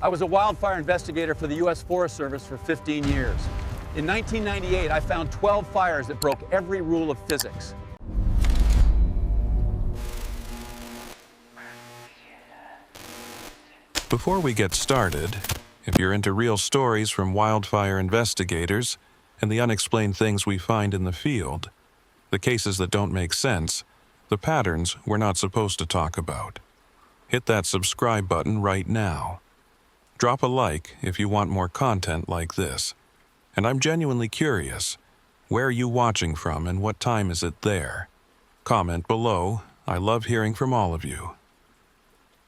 I was a wildfire investigator for the U.S. Forest Service for 15 years. In 1998, I found 12 fires that broke every rule of physics. Before we get started, if you're into real stories from wildfire investigators and the unexplained things we find in the field, the cases that don't make sense, the patterns we're not supposed to talk about, hit that subscribe button right now. Drop a like if you want more content like this. And I'm genuinely curious, where are you watching from and what time is it there? Comment below. I love hearing from all of you.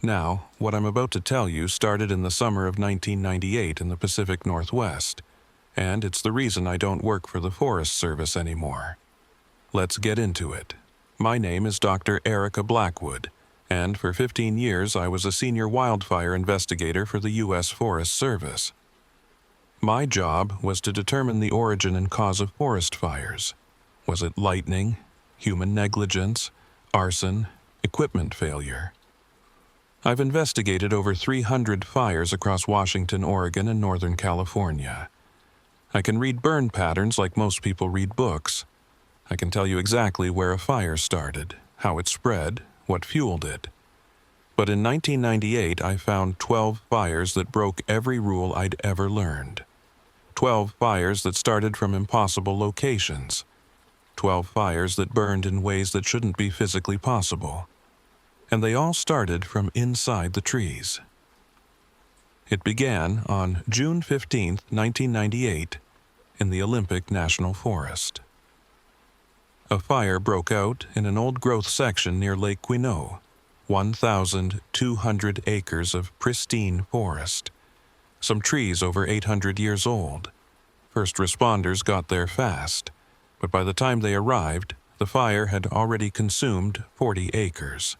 Now, what I'm about to tell you started in the summer of 1998 in the Pacific Northwest, and it's the reason I don't work for the Forest Service anymore. Let's get into it. My name is Dr. Erica Blackwood, and for 15 years I was a senior wildfire investigator for the U.S. Forest Service. My job was to determine the origin and cause of forest fires. Was it lightning, human negligence, arson, equipment failure? I've investigated over 300 fires across Washington, Oregon, and Northern California. I can read burn patterns like most people read books. I can tell you exactly where a fire started, how it spread, what fueled it. But in 1998, I found 12 fires that broke every rule I'd ever learned. 12 fires that started from impossible locations. 12 fires that burned in ways that shouldn't be physically possible. And they all started from inside the trees. It began on June 15, 1998, in the Olympic National Forest. A fire broke out in an old-growth section near Lake Quinault, 1,200 acres of pristine forest. Some trees over 800 years old. First responders got there fast, but by the time they arrived, the fire had already consumed 40 acres.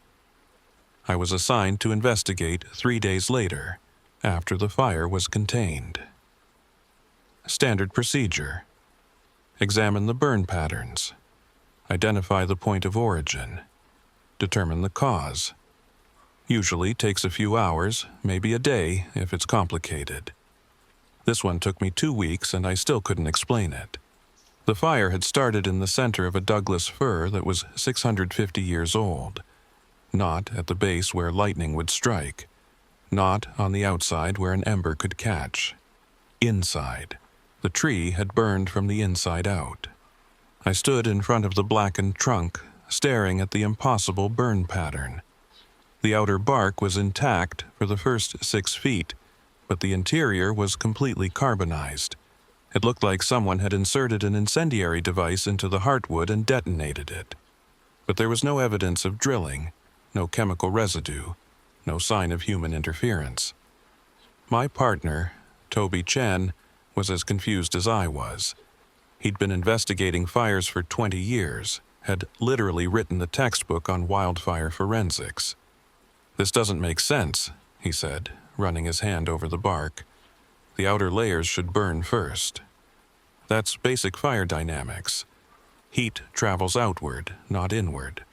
I was assigned to investigate 3 days later, after the fire was contained. Standard procedure: examine the burn patterns, identify the point of origin, determine the cause. Usually takes a few hours, maybe a day if it's complicated. This one took me 2 weeks and I still couldn't explain it. The fire had started in the center of a Douglas fir that was 650 years old. Not at the base where lightning would strike. Not on the outside where an ember could catch. Inside. The tree had burned from the inside out. I stood in front of the blackened trunk, staring at the impossible burn pattern. The outer bark was intact for the first 6 feet, but the interior was completely carbonized. It looked like someone had inserted an incendiary device into the heartwood and detonated it. But there was no evidence of drilling. No chemical residue, no sign of human interference. My partner, Toby Chen, was as confused as I was. He'd been investigating fires for 20 years, had literally written the textbook on wildfire forensics. "This doesn't make sense," he said, running his hand over the bark. "The outer layers should burn first. That's basic fire dynamics. Heat travels outward, not inward."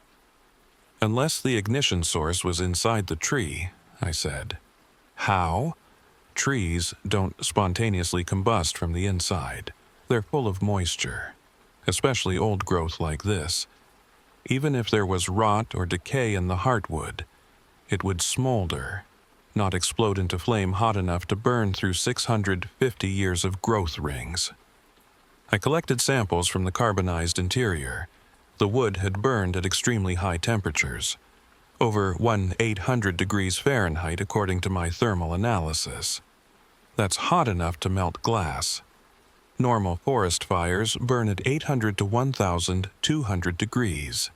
"Unless the ignition source was inside the tree," I said. "How?" "Trees don't spontaneously combust from the inside. They're full of moisture, especially old growth like this. Even if there was rot or decay in the heartwood, it would smolder, not explode into flame hot enough to burn through 650 years of growth rings." I collected samples from the carbonized interior. The wood had burned at extremely high temperatures, over 1,800 degrees Fahrenheit according to my thermal analysis. That's hot enough to melt glass. Normal forest fires burn at 800 to 1,200 degrees.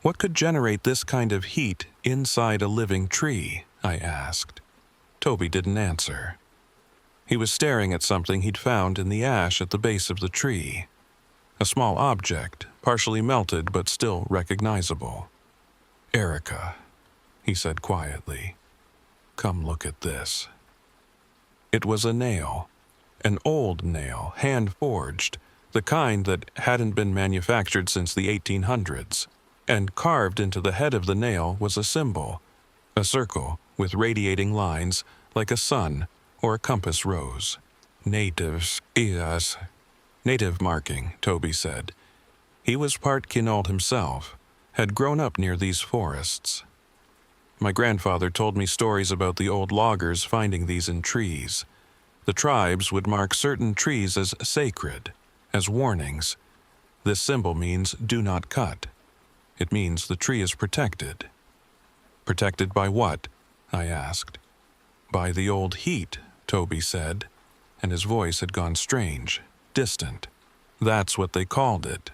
What could generate this kind of heat inside a living tree? I asked. Toby didn't answer. He was staring at something he'd found in the ash at the base of the tree. A small object, partially melted but still recognizable. "Erica," he said quietly, "come look at this." It was a nail, an old nail, hand-forged, the kind that hadn't been manufactured since the 1800s, and carved into the head of the nail was a symbol, a circle with radiating lines like a sun or a compass rose. Yes. Native marking, Toby said. He was part Quinault himself, had grown up near these forests. My grandfather told me stories about the old loggers finding these in trees. The tribes would mark certain trees as sacred, as warnings. This symbol means do not cut. It means the tree is protected. Protected by what? I asked. By the old heat, Toby said, and his voice had gone strange, distant. That's what they called it.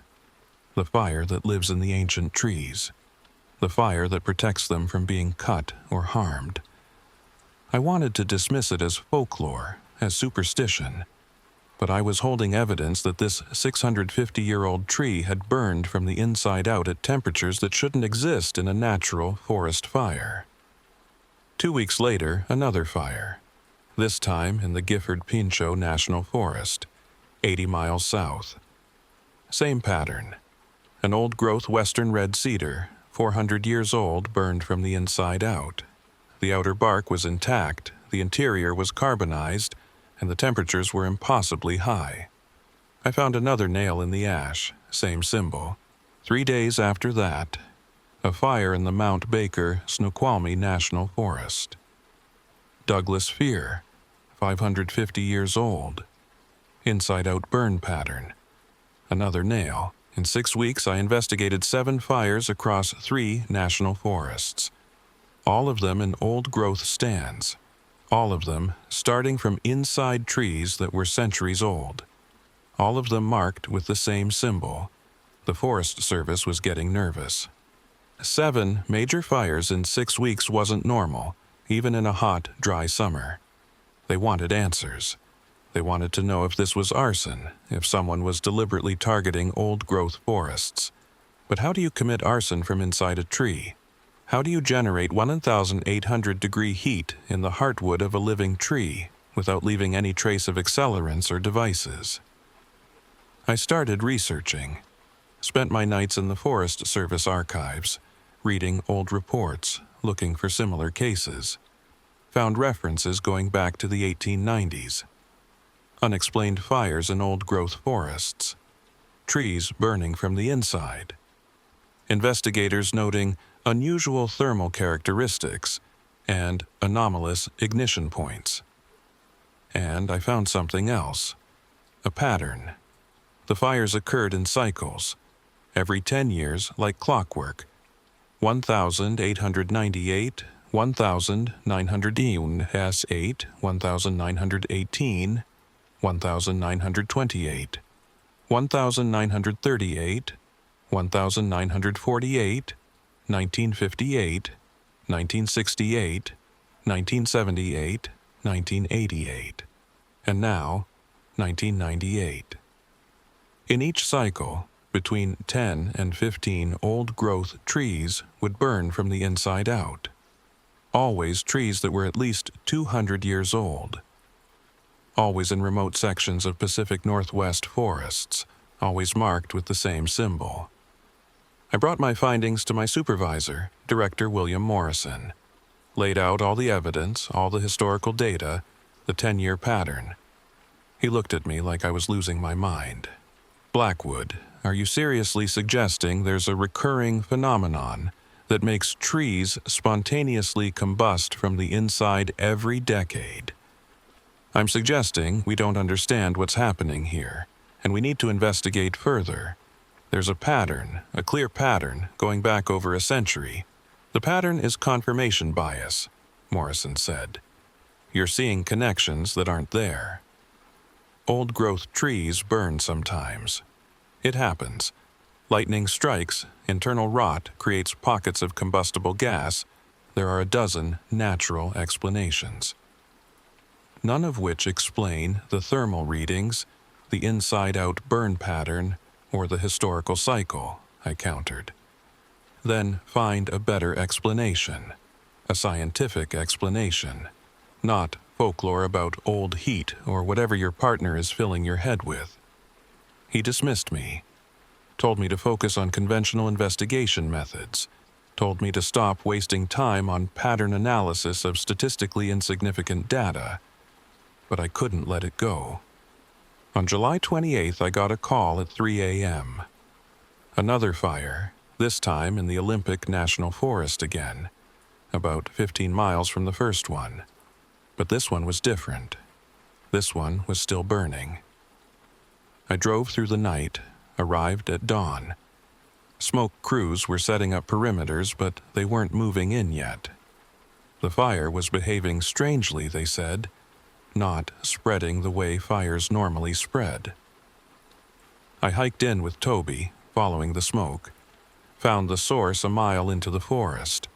The fire that lives in the ancient trees. The fire that protects them from being cut or harmed. I wanted to dismiss it as folklore, as superstition, but I was holding evidence that this 650-year-old tree had burned from the inside out at temperatures that shouldn't exist in a natural forest fire. 2 weeks later, another fire, this time in the Gifford-Pinchot National Forest, 80 miles south. Same pattern. An old-growth western red cedar, 400 years old, burned from the inside out. The outer bark was intact, the interior was carbonized, and the temperatures were impossibly high. I found another nail in the ash, same symbol. 3 days after that, a fire in the Mount Baker Snoqualmie National Forest. Douglas fir, 550 years old. Inside-out burn pattern. Another nail. In 6 weeks, I investigated 7 fires across 3 national forests. All of them in old-growth stands. All of them starting from inside trees that were centuries old. All of them marked with the same symbol. The Forest Service was getting nervous. 7 major fires in 6 weeks wasn't normal, even in a hot, dry summer. They wanted answers. They wanted to know if this was arson, if someone was deliberately targeting old-growth forests. But how do you commit arson from inside a tree? How do you generate 1,800-degree heat in the heartwood of a living tree without leaving any trace of accelerants or devices? I started researching. Spent my nights in the Forest Service archives, reading old reports, looking for similar cases. Found references going back to the 1890s. Unexplained fires in old-growth forests. Trees burning from the inside. Investigators noting unusual thermal characteristics and anomalous ignition points. And I found something else. A pattern. The fires occurred in cycles. Every 10 years, like clockwork. 1,898, 1,908, 1,918, 1,928, 1,938, 1,948, 1958, 1968, 1978, 1988, and now 1998. In each cycle, between 10 and 15 old-growth trees would burn from the inside out. Always trees that were at least 200 years old. Always in remote sections of Pacific Northwest forests, always marked with the same symbol. I brought my findings to my supervisor, Director William Morrison. Laid out all the evidence, all the historical data, the 10-year pattern. He looked at me like I was losing my mind. Blackwood, are you seriously suggesting there's a recurring phenomenon that makes trees spontaneously combust from the inside every decade? I'm suggesting we don't understand what's happening here, and we need to investigate further. There's a pattern, a clear pattern, going back over a century. The pattern is confirmation bias, Morrison said. You're seeing connections that aren't there. Old-growth trees burn sometimes. It happens. Lightning strikes, internal rot creates pockets of combustible gas. There are a dozen natural explanations. None of which explain the thermal readings, the inside-out burn pattern, or the historical cycle, I countered. Then find a better explanation, a scientific explanation, not folklore about old heat or whatever your partner is filling your head with. He dismissed me, told me to focus on conventional investigation methods, told me to stop wasting time on pattern analysis of statistically insignificant data, but I couldn't let it go. On July 28th, I got a call at 3 a.m. Another fire, this time in the Olympic National Forest again, about 15 miles from the first one. But this one was different. This one was still burning. I drove through the night, arrived at dawn. Smoke crews were setting up perimeters, but they weren't moving in yet. The fire was behaving strangely, they said, not spreading the way fires normally spread. I hiked in with Toby, following the smoke, found the source a mile into the forest,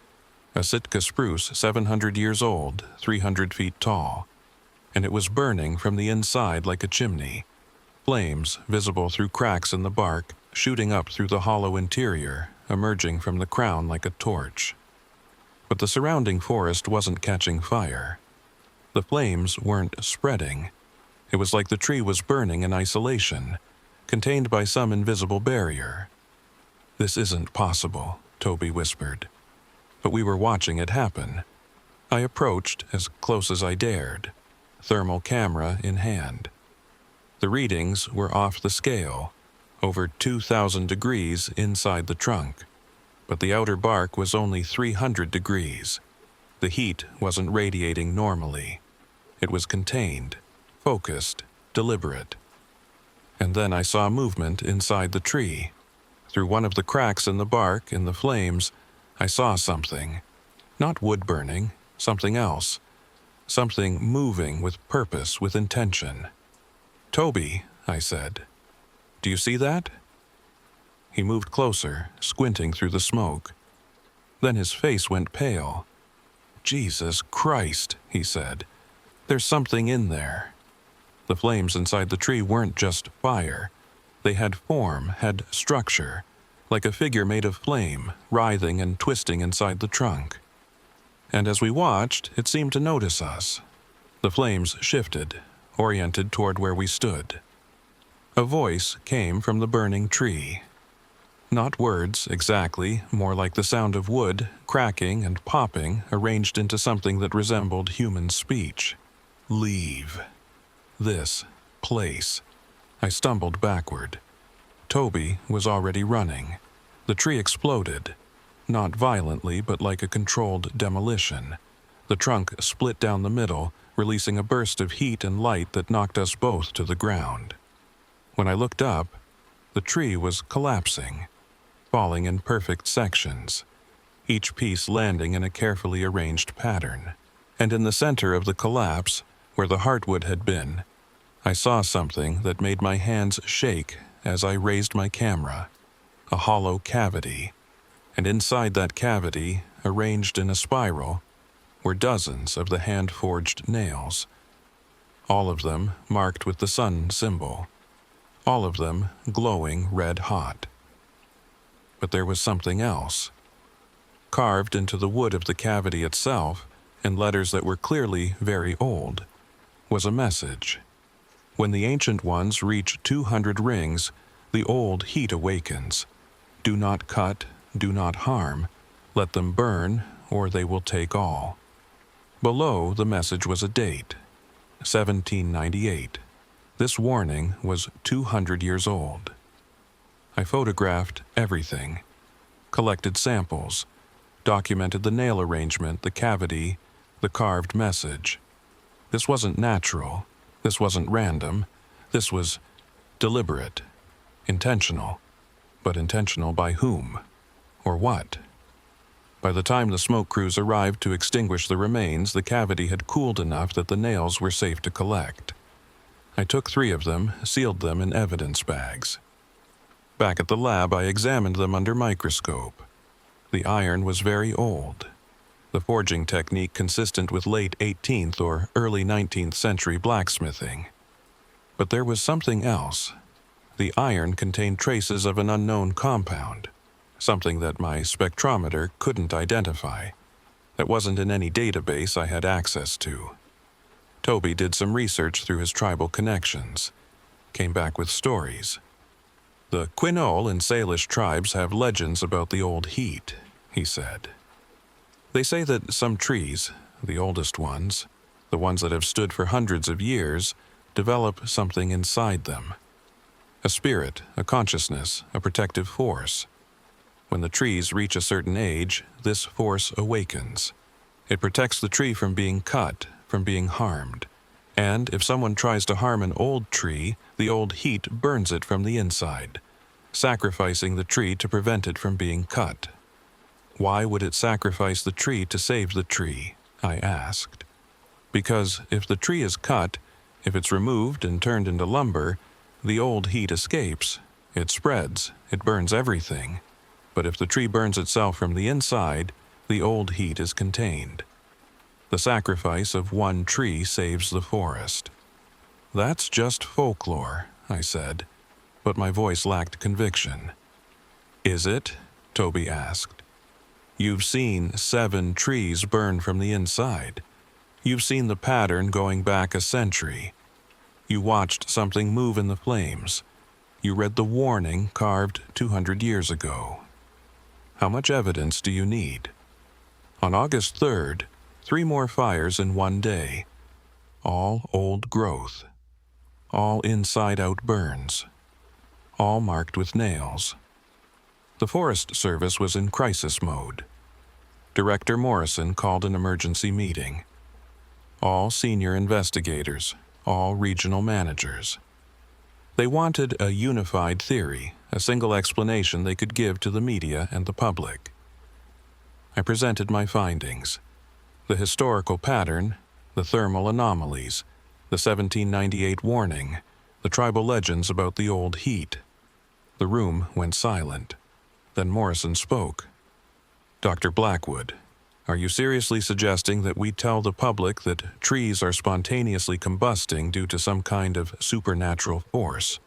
a Sitka spruce 700 years old, 300 feet tall, and it was burning from the inside like a chimney, flames visible through cracks in the bark, shooting up through the hollow interior, emerging from the crown like a torch. But the surrounding forest wasn't catching fire. The flames weren't spreading. It was like the tree was burning in isolation, contained by some invisible barrier. "This isn't possible," Toby whispered. But we were watching it happen. I approached as close as I dared, thermal camera in hand. The readings were off the scale, over 2,000 degrees inside the trunk, but the outer bark was only 300 degrees. The heat wasn't radiating normally. It was contained, focused, deliberate. And then I saw movement inside the tree. Through one of the cracks in the bark, in the flames, I saw something. Not wood burning, something else. Something moving with purpose, with intention. "Toby," I said, "do you see that?" He moved closer, squinting through the smoke. Then his face went pale. "Jesus Christ," he said. "There's something in there." The flames inside the tree weren't just fire. They had form, had structure, like a figure made of flame, writhing and twisting inside the trunk. And as we watched, it seemed to notice us. The flames shifted, oriented toward where we stood. A voice came from the burning tree. Not words, exactly, more like the sound of wood, cracking and popping, arranged into something that resembled human speech. "Leave. This place." I stumbled backward. Toby was already running. The tree exploded. Not violently, but like a controlled demolition. The trunk split down the middle, releasing a burst of heat and light that knocked us both to the ground. When I looked up, the tree was collapsing, falling in perfect sections, each piece landing in a carefully arranged pattern. And in the center of the collapse, where the heartwood had been, I saw something that made my hands shake as I raised my camera. A hollow cavity. And inside that cavity, arranged in a spiral, were dozens of the hand-forged nails. All of them marked with the sun symbol. All of them glowing red-hot. But there was something else. Carved into the wood of the cavity itself, in letters that were clearly very old, was a message. When the ancient ones reach 200 rings, the old heat awakens. Do not cut, do not harm. Let them burn, or they will take all. Below the message was a date, 1798. This warning was 200 years old. I photographed everything, collected samples, documented the nail arrangement, the cavity, the carved message. This wasn't natural. This wasn't random. This was deliberate, intentional. But intentional by whom? Or what? By the time the smoke crews arrived to extinguish the remains, the cavity had cooled enough that the nails were safe to collect. I took 3 of them, sealed them in evidence bags. Back at the lab, I examined them under microscope. The iron was very old. The forging technique consistent with late 18th or early 19th century blacksmithing. But there was something else. The iron contained traces of an unknown compound, something that my spectrometer couldn't identify, that wasn't in any database I had access to. Toby did some research through his tribal connections, came back with stories. The Quinault and Salish tribes have legends about the old heat, he said. They say that some trees, the oldest ones, the ones that have stood for hundreds of years, develop something inside them. A spirit, a consciousness, a protective force. When the trees reach a certain age, this force awakens. It protects the tree from being cut, from being harmed. And if someone tries to harm an old tree, the old heat burns it from the inside, sacrificing the tree to prevent it from being cut. Why would it sacrifice the tree to save the tree? I asked. Because if the tree is cut, if it's removed and turned into lumber, the old heat escapes. It spreads, it burns everything. But if the tree burns itself from the inside, the old heat is contained. The sacrifice of one tree saves the forest. That's just folklore, I said, but my voice lacked conviction. Is it? Toby asked. You've seen 7 trees burn from the inside. You've seen the pattern going back a century. You watched something move in the flames. You read the warning carved 200 years ago. How much evidence do you need? On August 3rd, 3 more fires in one day. All old growth. All inside-out burns. All marked with nails. The Forest Service was in crisis mode. Director Morrison called an emergency meeting. All senior investigators, all regional managers. They wanted a unified theory, a single explanation they could give to the media and the public. I presented my findings. The historical pattern, the thermal anomalies, the 1798 warning, the tribal legends about the old heat. The room went silent. Then Morrison spoke. Dr. Blackwood, are you seriously suggesting that we tell the public that trees are spontaneously combusting due to some kind of supernatural force?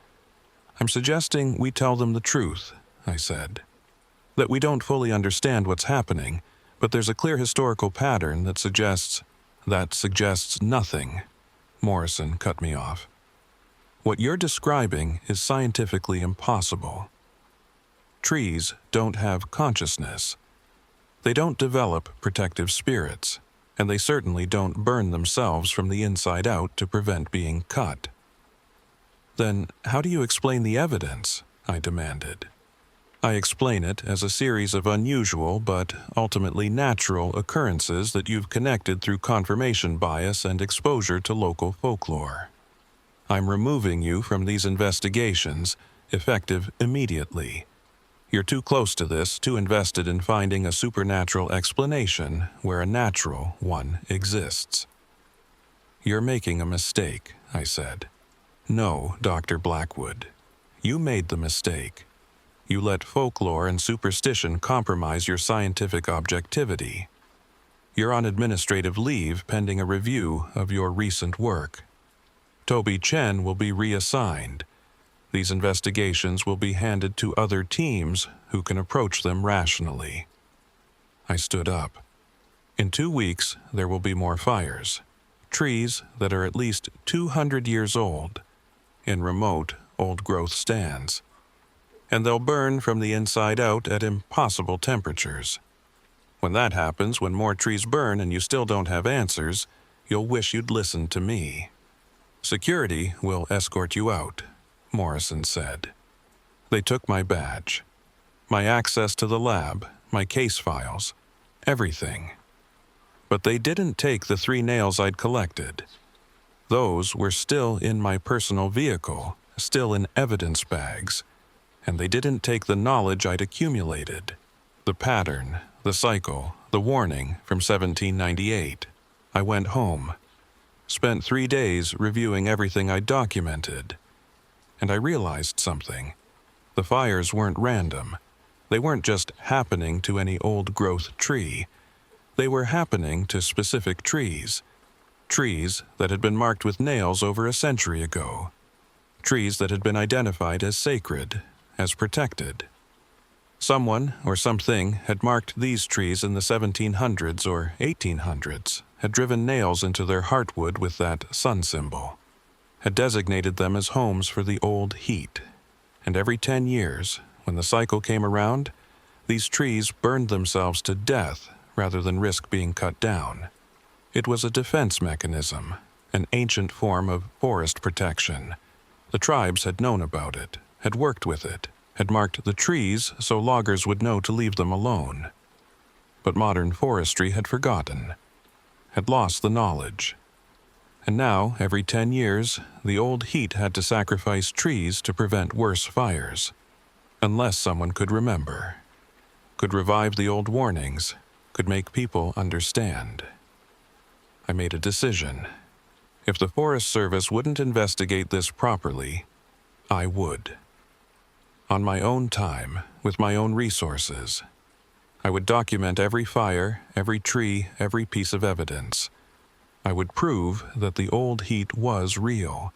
I'm suggesting we tell them the truth, I said. That we don't fully understand what's happening, but there's a clear historical pattern that suggests nothing. Morrison cut me off. What you're describing is scientifically impossible. Trees don't have consciousness. They don't develop protective spirits, and they certainly don't burn themselves from the inside out to prevent being cut. Then how do you explain the evidence? I demanded. I explain it as a series of unusual but ultimately natural occurrences that you've connected through confirmation bias and exposure to local folklore. I'm removing you from these investigations, effective immediately. You're too close to this, too invested in finding a supernatural explanation where a natural one exists. You're making a mistake, I said. No, Dr. Blackwood. You made the mistake. You let folklore and superstition compromise your scientific objectivity. You're on administrative leave pending a review of your recent work. Toby Chen will be reassigned. These investigations will be handed to other teams who can approach them rationally. I stood up. In 2 weeks, there will be more fires. Trees that are at least 200 years old, in remote, old-growth stands. And they'll burn from the inside out at impossible temperatures. When that happens, when more trees burn and you still don't have answers, you'll wish you'd listened to me. Security will escort you out, Morrison said. They took my badge, my access to the lab, my case files, everything. But they didn't take the 3 nails I'd collected. Those were still in my personal vehicle, still in evidence bags, and they didn't take the knowledge I'd accumulated. The pattern, the cycle, the warning from 1798. I went home. Spent 3 days reviewing everything I documented. And I realized something. The fires weren't random. They weren't just happening to any old-growth tree. They were happening to specific trees. Trees that had been marked with nails over a century ago. Trees that had been identified as sacred, as protected. Someone or something had marked these trees in the 1700s or 1800s, had driven nails into their heartwood with that sun symbol, had designated them as homes for the old heat. And every 10 years, when the cycle came around, These trees burned themselves to death rather than risk being cut down. It was a defense mechanism, an ancient form of forest protection. The tribes had known about it, had worked with it, had marked the trees so loggers would know to leave them alone. But modern forestry had forgotten, had lost the knowledge. And now, every 10 years, the old heat had to sacrifice trees to prevent worse fires. Unless someone could remember, could revive the old warnings, could make people understand. I made a decision. If the Forest Service wouldn't investigate this properly, I would. On my own time, with my own resources, I would document every fire, every tree, every piece of evidence. I would prove that the old heat was real,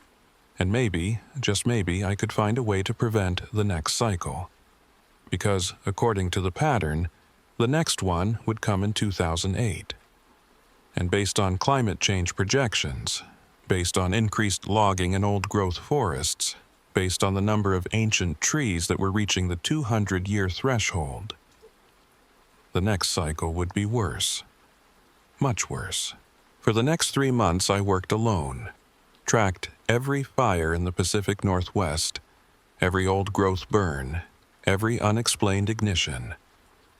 and maybe, just maybe, I could find a way to prevent the next cycle. Because, according to the pattern, the next one would come in 2008. And based on climate change projections, based on increased logging in old-growth forests, based on the number of ancient trees that were reaching the 200-year threshold, the next cycle would be worse. Much worse. For the next 3 months I worked alone, tracked every fire in the Pacific Northwest, every old-growth burn, every unexplained ignition.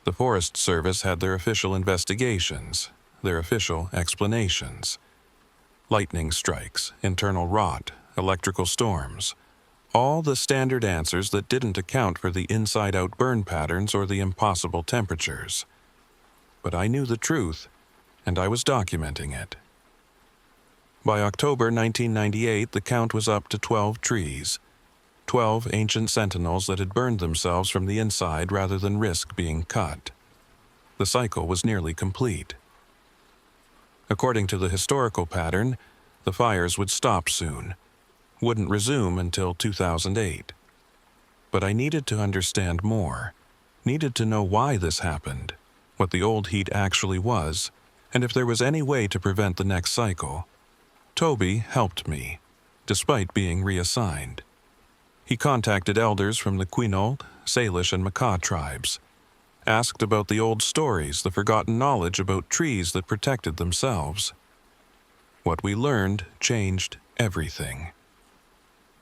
The Forest Service had their official investigations, their official explanations. Lightning strikes, internal rot, electrical storms. All the standard answers that didn't account for the inside-out burn patterns or the impossible temperatures. But I knew the truth, and I was documenting it. By October 1998, the count was up to 12 trees. 12 ancient sentinels that had burned themselves from the inside rather than risk being cut. The cycle was nearly complete. According to the historical pattern, the fires would stop soon, wouldn't resume until 2008. But I needed to understand more, needed to know why this happened, what the old heat actually was, and if there was any way to prevent the next cycle. Toby helped me, despite being reassigned. He contacted elders from the Quinault, Salish, and Makah tribes, asked about the old stories, the forgotten knowledge about trees that protected themselves. What we learned changed everything.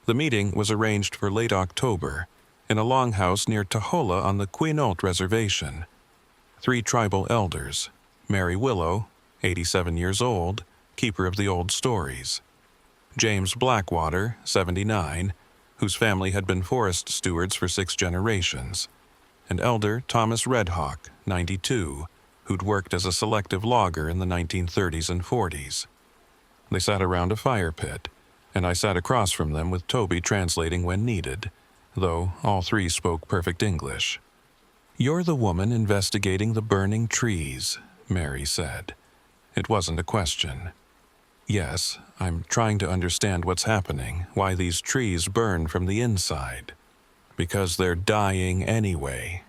The meeting was arranged for late October in a longhouse near Tahola on the Quinault Reservation. 3 tribal elders, Mary Willow, 87 years old, keeper of the old stories; James Blackwater, 79, whose family had been forest stewards for 6 generations; and Elder Thomas Redhawk, 92, who'd worked as a selective logger in the 1930s and 40s. They sat around a fire pit, and I sat across from them with Toby translating when needed, though all 3 spoke perfect English. "You're the woman investigating the burning trees," Mary said. It wasn't a question. "Yes, I'm trying to understand what's happening, why these trees burn from the inside." "Because they're dying anyway,"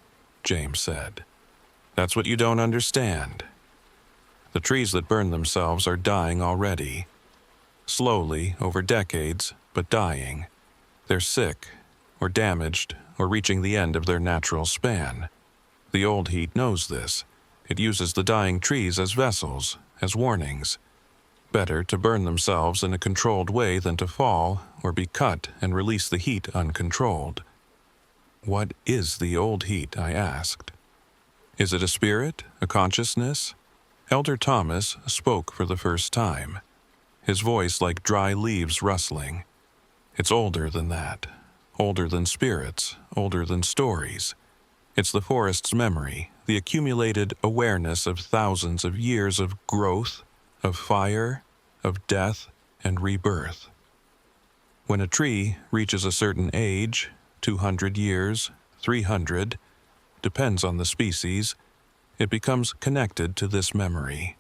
James said. "That's what you don't understand. The trees that burn themselves are dying already. Slowly, over decades, but dying. They're sick, or damaged, or reaching the end of their natural span. The old heat knows this. It uses the dying trees as vessels, as warnings. Better to burn themselves in a controlled way than to fall, or be cut and release the heat uncontrolled." "What is the old heat?" I asked. "Is it a spirit, a consciousness?" Elder Thomas spoke for the first time, his voice like dry leaves rustling. "It's older than that, older than spirits, older than stories. It's the forest's memory, the accumulated awareness of thousands of years of growth, of fire, of death, and rebirth. When a tree reaches a certain age, 200 years, 300, depends on the species, it becomes connected to this memory.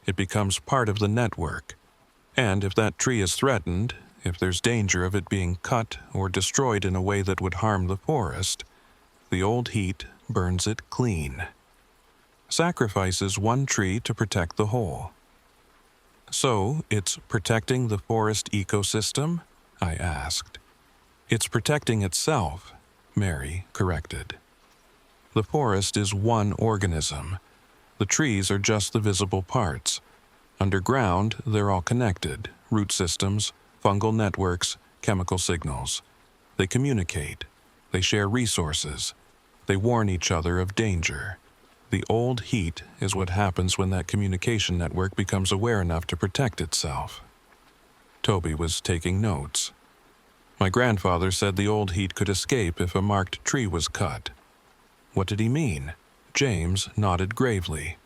It becomes part of the network. And if that tree is threatened, if there's danger of it being cut or destroyed in a way that would harm the forest, the old heat burns it clean. Sacrifices one tree to protect the whole. "So, it's protecting the forest ecosystem?" I asked. "It's protecting itself," Mary corrected. The forest is one organism. The trees are just the visible parts. Underground, they're all connected: root systems, fungal networks, chemical signals. They communicate. They share resources. They warn each other of danger. The old heat is what happens when that communication network becomes aware enough to protect itself. Toby was taking notes. My grandfather said the old heat could escape if a marked tree was cut. What did he mean? James nodded gravely.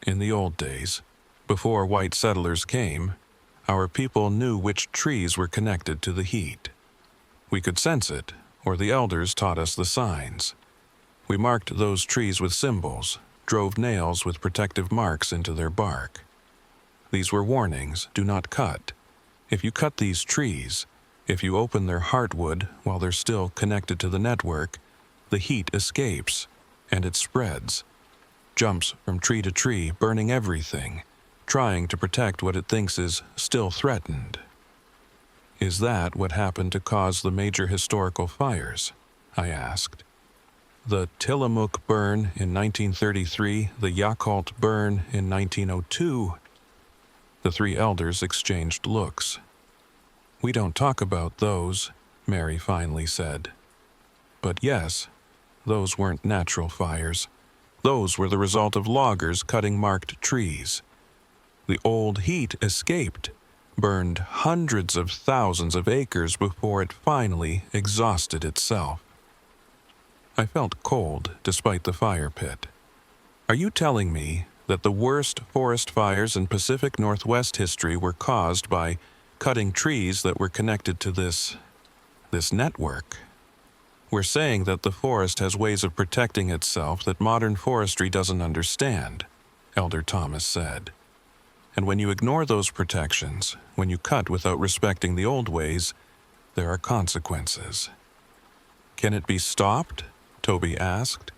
In the old days, before white settlers came, our people knew which trees were connected to the heat. We could sense it, or the elders taught us the signs. We marked those trees with symbols, drove nails with protective marks into their bark. These were warnings: do not cut. If you cut these trees, if you open their heartwood while they're still connected to the network, the heat escapes, and it spreads, jumps from tree to tree, burning everything, trying to protect what it thinks is still threatened. Is that what happened to cause the major historical fires? I asked. The Tillamook burn in 1933, the Yakult burn in 1902. The three elders exchanged looks. We don't talk about those, Mary finally said. But yes, those weren't natural fires. Those were the result of loggers cutting marked trees. The old heat escaped, burned hundreds of thousands of acres before it finally exhausted itself. I felt cold despite the fire pit. Are you telling me that the worst forest fires in Pacific Northwest history were caused by cutting trees that were connected to this network? We're saying that the forest has ways of protecting itself that modern forestry doesn't understand, Elder Thomas said. And when you ignore those protections, when you cut without respecting the old ways, there are consequences. Can it be stopped? Toby asked.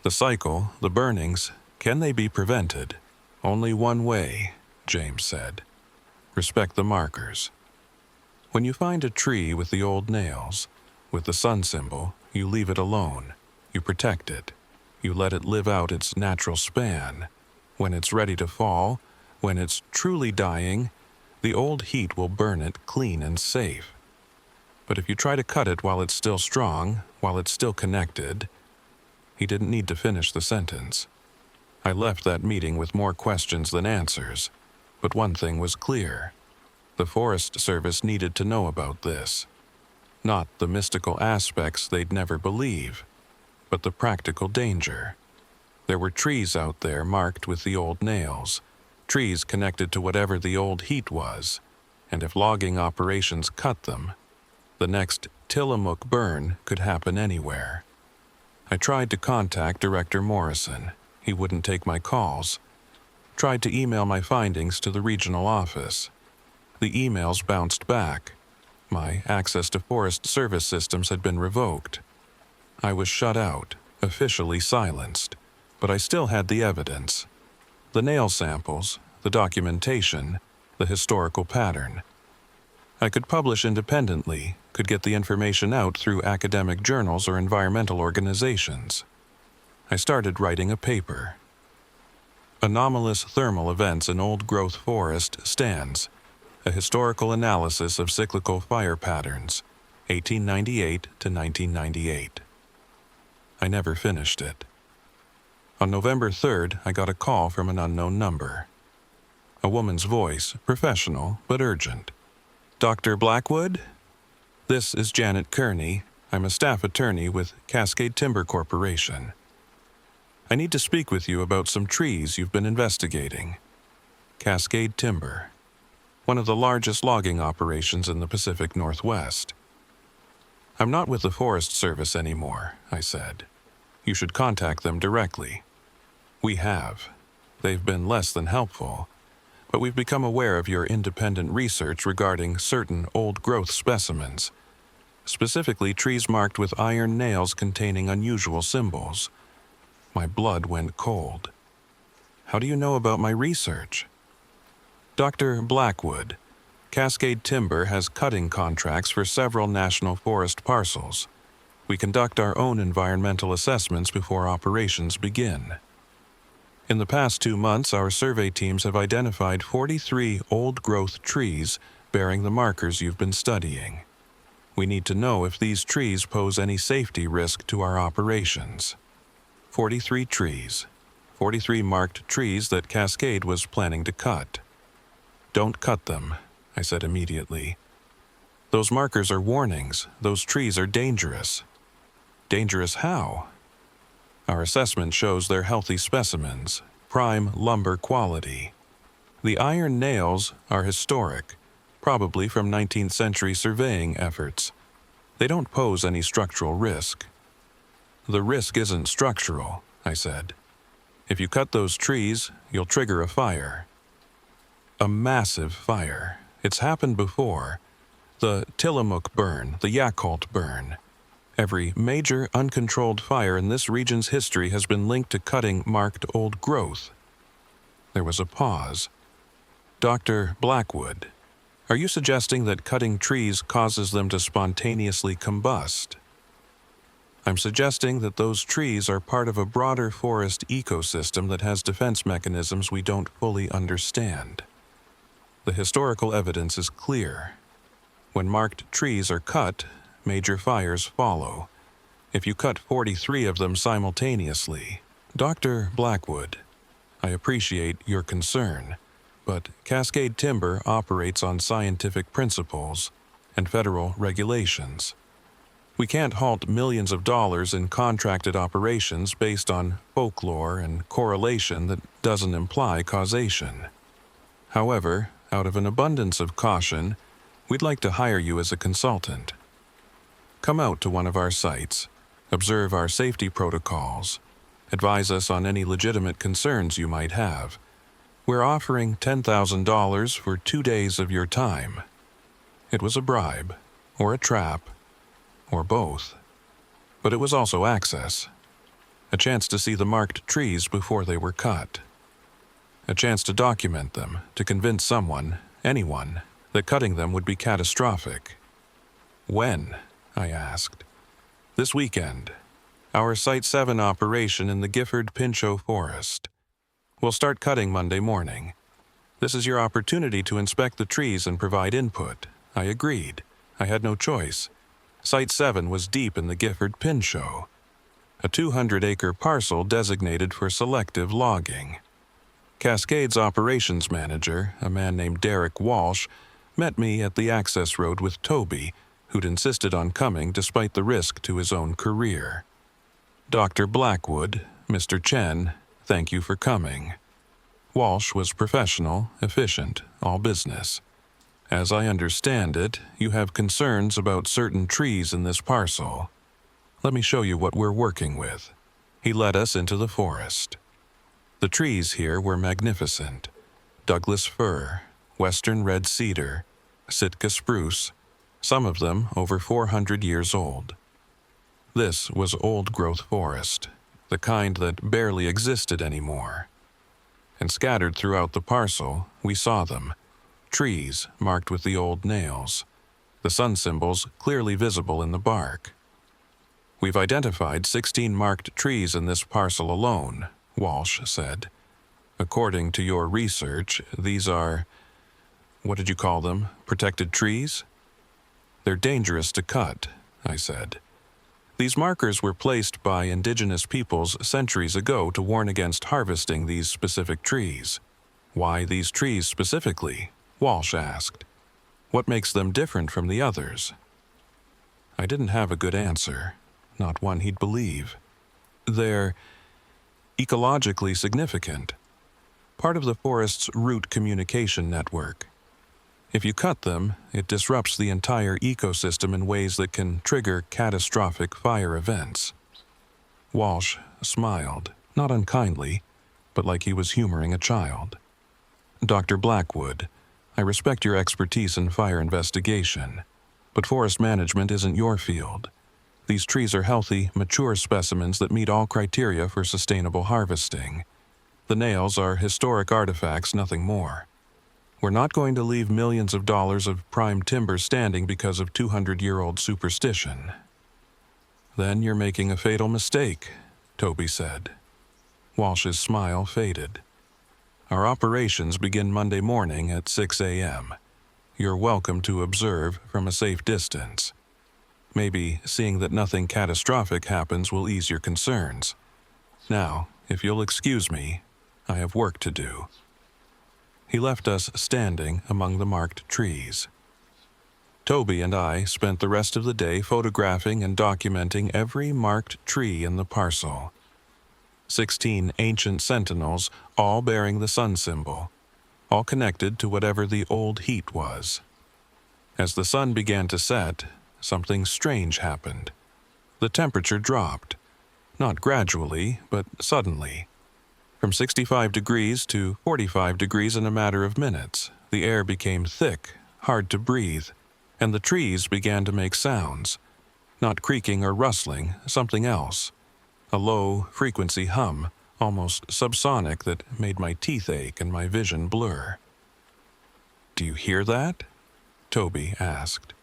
The cycle, the burnings, can they be prevented? Only one way, James said. Respect the markers. When you find a tree with the old nails, with the sun symbol, you leave it alone. You protect it. You let it live out its natural span. When it's ready to fall, when it's truly dying, the old heat will burn it clean and safe. But if you try to cut it while it's still strong, while it's still connected— He didn't need to finish the sentence. I left that meeting with more questions than answers, but one thing was clear. The Forest Service needed to know about this. Not the mystical aspects they'd never believe, but the practical danger. There were trees out there marked with the old nails, trees connected to whatever the old heat was, and if logging operations cut them, the next Tillamook burn could happen anywhere. I tried to contact Director Morrison. He wouldn't take my calls. Tried to email my findings to the regional office. The emails bounced back. My access to Forest Service systems had been revoked. I was shut out, officially silenced, but I still had the evidence. The nail samples, the documentation, the historical pattern. I could publish independently, could get the information out through academic journals or environmental organizations. I started writing a paper. Anomalous Thermal Events in Old-Growth Forest Stands, a historical analysis of cyclical fire patterns, 1898 to 1998. I never finished it. On November 3rd, I got a call from an unknown number. A woman's voice, professional but urgent. Dr. Blackwood? This is Janet Kearney. I'm a staff attorney with Cascade Timber Corporation. I need to speak with you about some trees you've been investigating. Cascade Timber, one of the largest logging operations in the Pacific Northwest. I'm not with the Forest Service anymore, I said. You should contact them directly. We have. They've been less than helpful, but we've become aware of your independent research regarding certain old-growth specimens, specifically trees marked with iron nails containing unusual symbols. My blood went cold. How do you know about my research? Dr. Blackwood, Cascade Timber has cutting contracts for several national forest parcels. We conduct our own environmental assessments before operations begin. In the past 2 months, our survey teams have identified 43 old-growth trees bearing the markers you've been studying. We need to know if these trees pose any safety risk to our operations. 43 trees. 43 marked trees that Cascade was planning to cut. Don't cut them, I said immediately. Those markers are warnings. Those trees are dangerous. Dangerous how? Our assessment shows they're healthy specimens, prime lumber quality. The iron nails are historic, probably from 19th century surveying efforts. They don't pose any structural risk. The risk isn't structural, I said. If you cut those trees, you'll trigger a fire. A massive fire. It's happened before. The Tillamook burn, the Yakult burn. Every major uncontrolled fire in this region's history has been linked to cutting marked old growth. There was a pause. Dr. Blackwood, are you suggesting that cutting trees causes them to spontaneously combust? I'm suggesting that those trees are part of a broader forest ecosystem that has defense mechanisms we don't fully understand. The historical evidence is clear. When marked trees are cut, major fires follow. If you cut 43 of them simultaneously, Dr. Blackwood, I appreciate your concern, but Cascade Timber operates on scientific principles and federal regulations. We can't halt millions of dollars in contracted operations based on folklore and correlation that doesn't imply causation. However, out of an abundance of caution, we'd like to hire you as a consultant. Come out to one of our sites, observe our safety protocols, advise us on any legitimate concerns you might have. We're offering $10,000 for 2 days of your time. It was a bribe, or a trap, or both. But it was also access. A chance to see the marked trees before they were cut. A chance to document them, to convince someone, anyone, that cutting them would be catastrophic. When? I asked. This weekend. Our Site 7 operation in the Gifford-Pinchot Forest. We'll start cutting Monday morning. This is your opportunity to inspect the trees and provide input. I agreed. I had no choice. Site 7 was deep in the Gifford-Pinchot, a 200-acre parcel designated for selective logging. Cascade's operations manager, a man named Derek Walsh, met me at the access road with Toby, who'd insisted on coming despite the risk to his own career. Dr. Blackwood, Mr. Chen, thank you for coming. Walsh was professional, efficient, all business. As I understand it, you have concerns about certain trees in this parcel. Let me show you what we're working with. He led us into the forest. The trees here were magnificent. Douglas fir, western red cedar, Sitka spruce, some of them over 400 years old. This was old-growth forest, the kind that barely existed anymore. And scattered throughout the parcel, we saw them, trees marked with the old nails, the sun symbols clearly visible in the bark. We've identified 16 marked trees in this parcel alone, Walsh said. According to your research, these are, what did you call them, protected trees? They're dangerous to cut, I said. These markers were placed by indigenous peoples centuries ago to warn against harvesting these specific trees. Why these trees specifically? Walsh asked. What makes them different from the others? I didn't have a good answer, not one he'd believe. They're ecologically significant, part of the forest's root communication network. If you cut them, it disrupts the entire ecosystem in ways that can trigger catastrophic fire events. Walsh smiled, not unkindly, but like he was humoring a child. Dr. Blackwood, I respect your expertise in fire investigation, but forest management isn't your field. These trees are healthy, mature specimens that meet all criteria for sustainable harvesting. The nails are historic artifacts, nothing more. We're not going to leave millions of dollars of prime timber standing because of 200-year-old superstition. Then you're making a fatal mistake, Toby said. Walsh's smile faded. Our operations begin Monday morning at 6 a.m. You're welcome to observe from a safe distance. Maybe seeing that nothing catastrophic happens will ease your concerns. Now, if you'll excuse me, I have work to do. He left us standing among the marked trees. Toby and I spent the rest of the day photographing and documenting every marked tree in the parcel. 16 ancient sentinels, all bearing the sun symbol, all connected to whatever the old heat was. As the sun began to set, something strange happened. The temperature dropped, not gradually, but suddenly. From 65 degrees to 45 degrees in a matter of minutes, the air became thick, hard to breathe, and the trees began to make sounds. Not creaking or rustling, something else. A low, frequency hum, almost subsonic, that made my teeth ache and my vision blur. "Do you hear that?" Toby asked.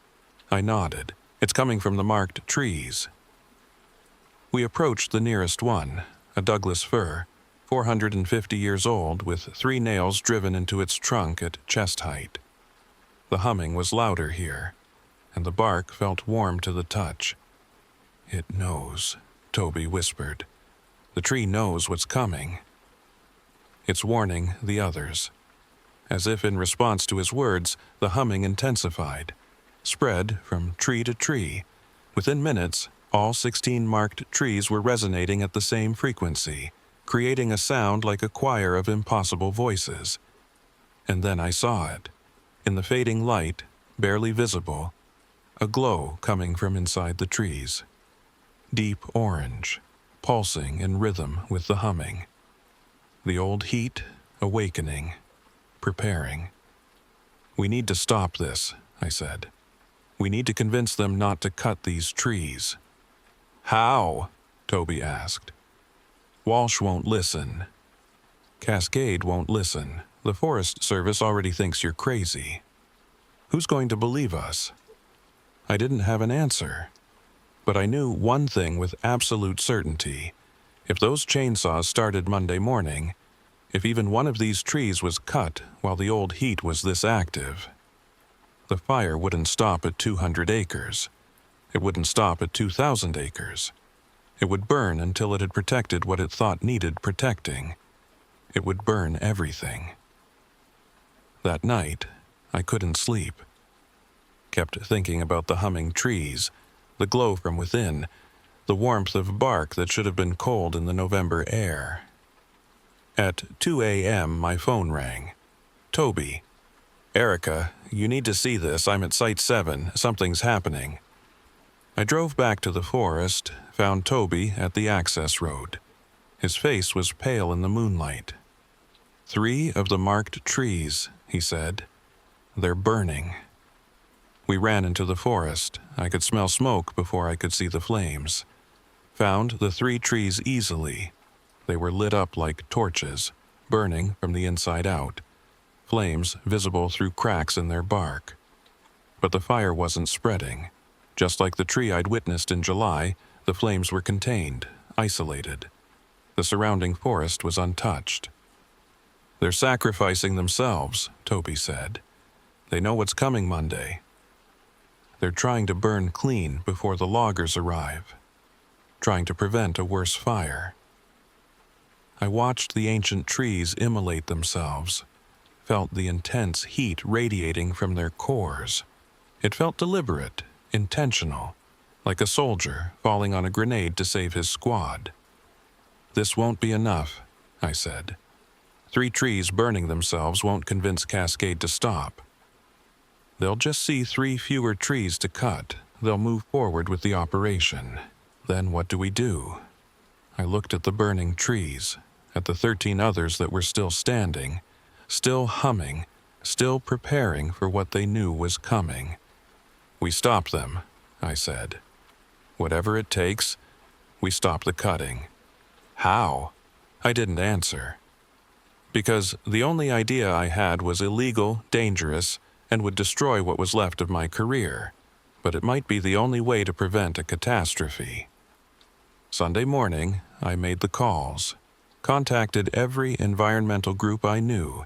I nodded. "It's coming from the marked trees." We approached the nearest one, a Douglas fir, 450 years old, with 3 nails driven into its trunk at chest height. The humming was louder here, and the bark felt warm to the touch. "It knows," Toby whispered. "The tree knows what's coming." It's warning the others. As if in response to his words, the humming intensified, spread from tree to tree. Within minutes, all 16 marked trees were resonating at the same frequency, creating a sound like a choir of impossible voices. And then I saw it. In the fading light, barely visible, a glow coming from inside the trees. Deep orange, pulsing in rhythm with the humming. The old heat awakening, preparing. "We need to stop this," I said. "We need to convince them not to cut these trees." "How?" Toby asked. "Walsh won't listen. Cascade won't listen. The Forest Service already thinks you're crazy. Who's going to believe us?" I didn't have an answer, but I knew one thing with absolute certainty. If those chainsaws started Monday morning, if even one of these trees was cut while the old heat was this active, the fire wouldn't stop at 200 acres. It wouldn't stop at 2,000 acres. It would burn until it had protected what it thought needed protecting. It would burn everything. That night, I couldn't sleep. Kept thinking about the humming trees, the glow from within, the warmth of bark that should have been cold in the November air. At 2 a.m., my phone rang. "Toby. Erica, you need to see this. I'm at Site 7. Something's happening." I drove back to the forest, found Toby at the access road. His face was pale in the moonlight. "3 of the marked trees," he said. "They're burning." We ran into the forest. I could smell smoke before I could see the flames. Found the 3 trees easily. They were lit up like torches, burning from the inside out, flames visible through cracks in their bark. But the fire wasn't spreading. Just like the tree I'd witnessed in July, the flames were contained, isolated. The surrounding forest was untouched. "They're sacrificing themselves," Toby said. "They know what's coming Monday. They're trying to burn clean before the loggers arrive, trying to prevent a worse fire." I watched the ancient trees immolate themselves, felt the intense heat radiating from their cores. It felt deliberate, intentional, like a soldier falling on a grenade to save his squad. "This won't be enough," I said. 3 trees burning themselves won't convince Cascade to stop. They'll just see 3 fewer trees to cut. They'll move forward with the operation. Then what do we do? I looked at the burning trees, at the 13 others that were still standing, still humming, still preparing for what they knew was coming. "We stop them," I said. "Whatever it takes, we stop the cutting." "How?" I didn't answer. Because the only idea I had was illegal, dangerous, and would destroy what was left of my career. But it might be the only way to prevent a catastrophe. Sunday morning, I made the calls, contacted every environmental group I knew,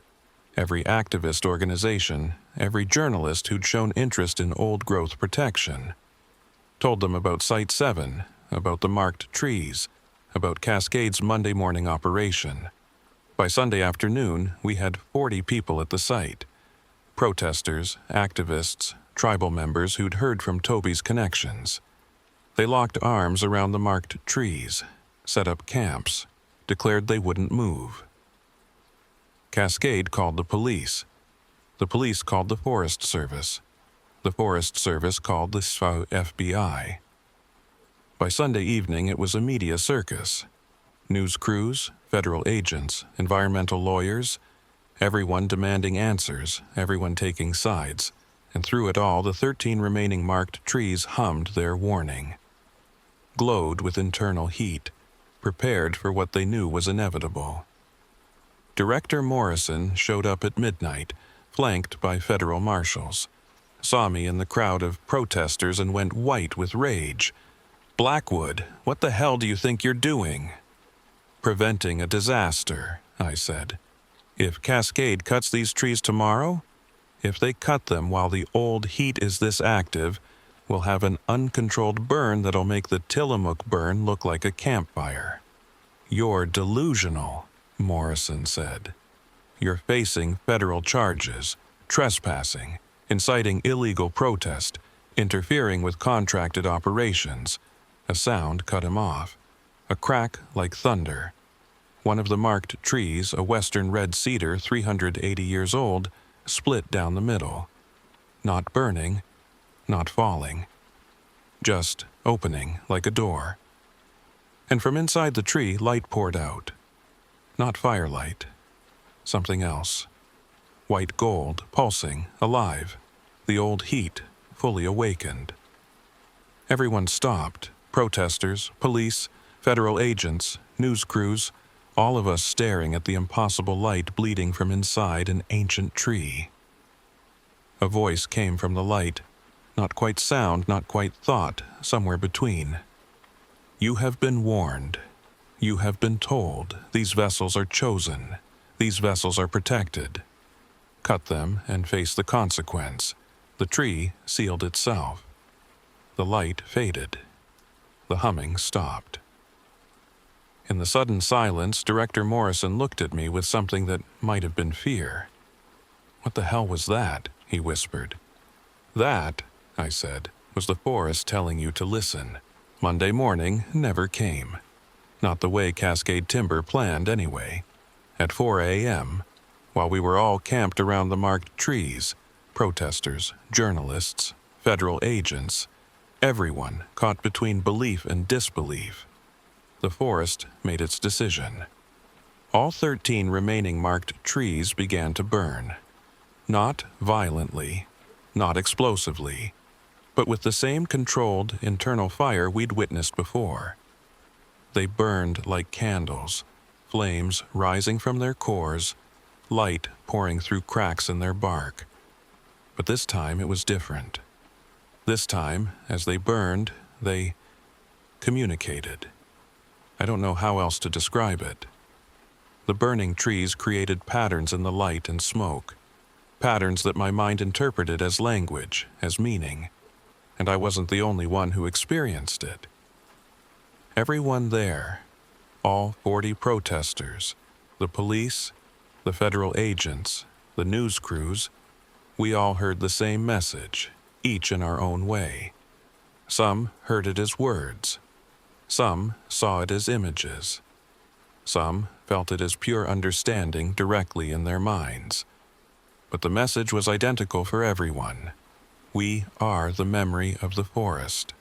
every activist organization, every journalist who'd shown interest in old-growth protection. Told them about Site 7, about the marked trees, about Cascade's Monday morning operation. By Sunday afternoon, we had 40 people at the site. Protesters, activists, tribal members who'd heard from Toby's connections. They locked arms around the marked trees, set up camps, declared they wouldn't move. Cascade called the police. The police called the Forest Service. The Forest Service called the FBI. By Sunday evening, it was a media circus. News crews, federal agents, environmental lawyers, everyone demanding answers, everyone taking sides, and through it all, the 13 remaining marked trees hummed their warning. Glowed with internal heat, prepared for what they knew was inevitable. Director Morrison showed up at midnight, flanked by federal marshals. Saw me in the crowd of protesters and went white with rage. "Blackwood, what the hell do you think you're doing?" "Preventing a disaster," I said. "If Cascade cuts these trees tomorrow, if they cut them while the old heat is this active, we'll have an uncontrolled burn that'll make the Tillamook burn look like a campfire." "You're delusional," Morrison said. "You're facing federal charges, trespassing, inciting illegal protest, interfering with contracted operations." A sound cut him off. A crack like thunder. One of the marked trees, a western red cedar 380 years old, split down the middle. Not burning, not falling. Just opening like a door. And from inside the tree, light poured out. Not firelight. Something else. White gold, pulsing, alive. The old heat, fully awakened. Everyone stopped. Protesters, police, federal agents, news crews, all of us staring at the impossible light bleeding from inside an ancient tree. A voice came from the light, not quite sound, not quite thought, somewhere between. "You have been warned. You have been told. These vessels are chosen. These vessels are protected. Cut them and face the consequence." The tree sealed itself. The light faded. The humming stopped. In the sudden silence, Director Morrison looked at me with something that might have been fear. "What the hell was that?" he whispered. "That," I said, "was the forest telling you to listen. Monday morning never came. Not the way Cascade Timber planned, anyway. At 4 a.m., while we were all camped around the marked trees, protesters, journalists, federal agents, everyone caught between belief and disbelief. The forest made its decision. All 13 remaining marked trees began to burn. Not violently, not explosively, but with the same controlled internal fire we'd witnessed before. They burned like candles, flames rising from their cores, light pouring through cracks in their bark. But this time it was different. This time, as they burned, they communicated. I don't know how else to describe it. The burning trees created patterns in the light and smoke, patterns that my mind interpreted as language, as meaning, and I wasn't the only one who experienced it. Everyone there, all 40 protesters, the police, the federal agents, the news crews, we all heard the same message, each in our own way. Some heard it as words. Some saw it as images. Some felt it as pure understanding directly in their minds. But the message was identical for everyone. We are the memory of the forest.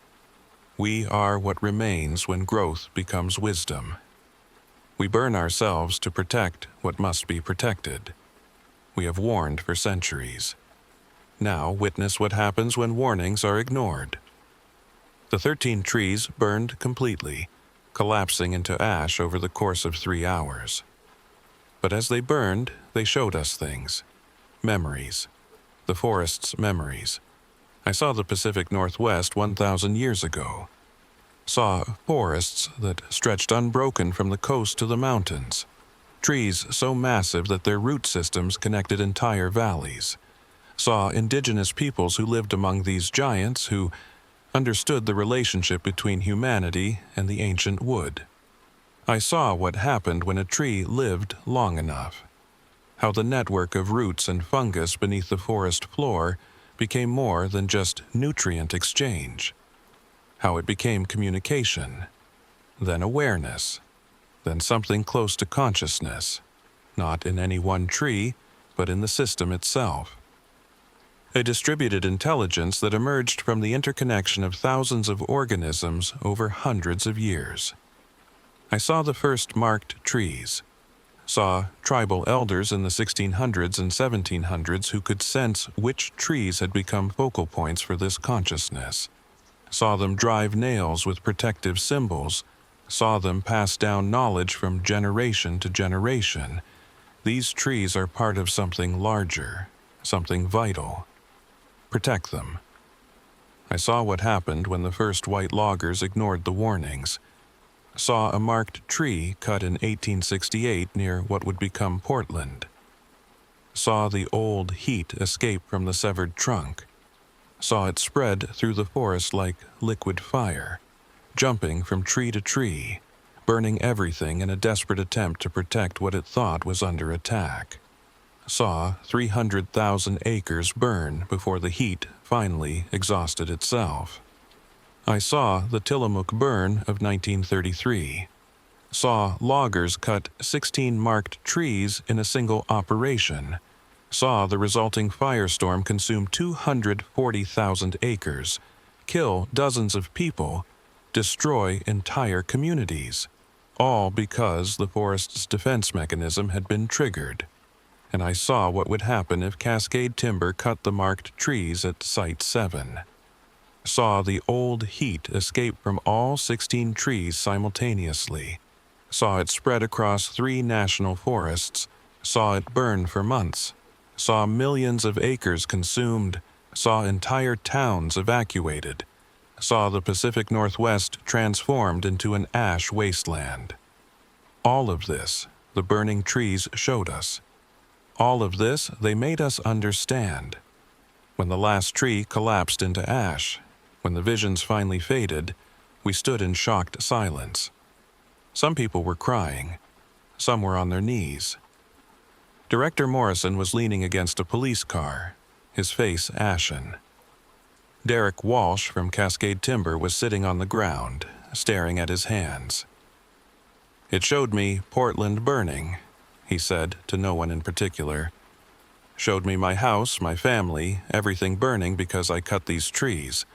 We are what remains when growth becomes wisdom. We burn ourselves to protect what must be protected. We have warned for centuries. Now witness what happens when warnings are ignored. The 13 trees burned completely, collapsing into ash over the course of 3 hours. But as they burned, they showed us things. Memories. The forest's memories. I saw the Pacific Northwest 1,000 years ago. Saw forests that stretched unbroken from the coast to the mountains. Trees so massive that their root systems connected entire valleys. Saw indigenous peoples who lived among these giants who understood the relationship between humanity and the ancient wood. I saw what happened when a tree lived long enough. How the network of roots and fungus beneath the forest floor became more than just nutrient exchange. How it became communication, then awareness, then something close to consciousness, not in any one tree, but in the system itself. A distributed intelligence that emerged from the interconnection of thousands of organisms over hundreds of years. I saw the first marked trees, saw tribal elders in the 1600s and 1700s who could sense which trees had become focal points for this consciousness, saw them drive nails with protective symbols, saw them pass down knowledge from generation to generation. These trees are part of something larger, something vital. Protect them. I saw what happened when the first white loggers ignored the warnings. Saw a marked tree cut in 1868 near what would become Portland. Saw the old heat escape from the severed trunk. Saw it spread through the forest like liquid fire, jumping from tree to tree, burning everything in a desperate attempt to protect what it thought was under attack. Saw 300,000 acres burn before the heat finally exhausted itself. I saw the Tillamook burn of 1933. Saw loggers cut 16 marked trees in a single operation. Saw the resulting firestorm consume 240,000 acres, kill dozens of people, destroy entire communities, all because the forest's defense mechanism had been triggered. And I saw what would happen if Cascade Timber cut the marked trees at Site 7. Saw the old heat escape from all 16 trees simultaneously. Saw it spread across 3 national forests. Saw it burn for months. Saw millions of acres consumed. Saw entire towns evacuated. Saw the Pacific Northwest transformed into an ash wasteland. All of this, the burning trees showed us. All of this, they made us understand. When the last tree collapsed into ash, when the visions finally faded, we stood in shocked silence. Some people were crying. Some were on their knees. Director Morrison was leaning against a police car, his face ashen. Derek Walsh from Cascade Timber was sitting on the ground, staring at his hands. "It showed me Portland burning," he said to no one in particular. "Showed me my house, my family, everything burning because I cut these trees.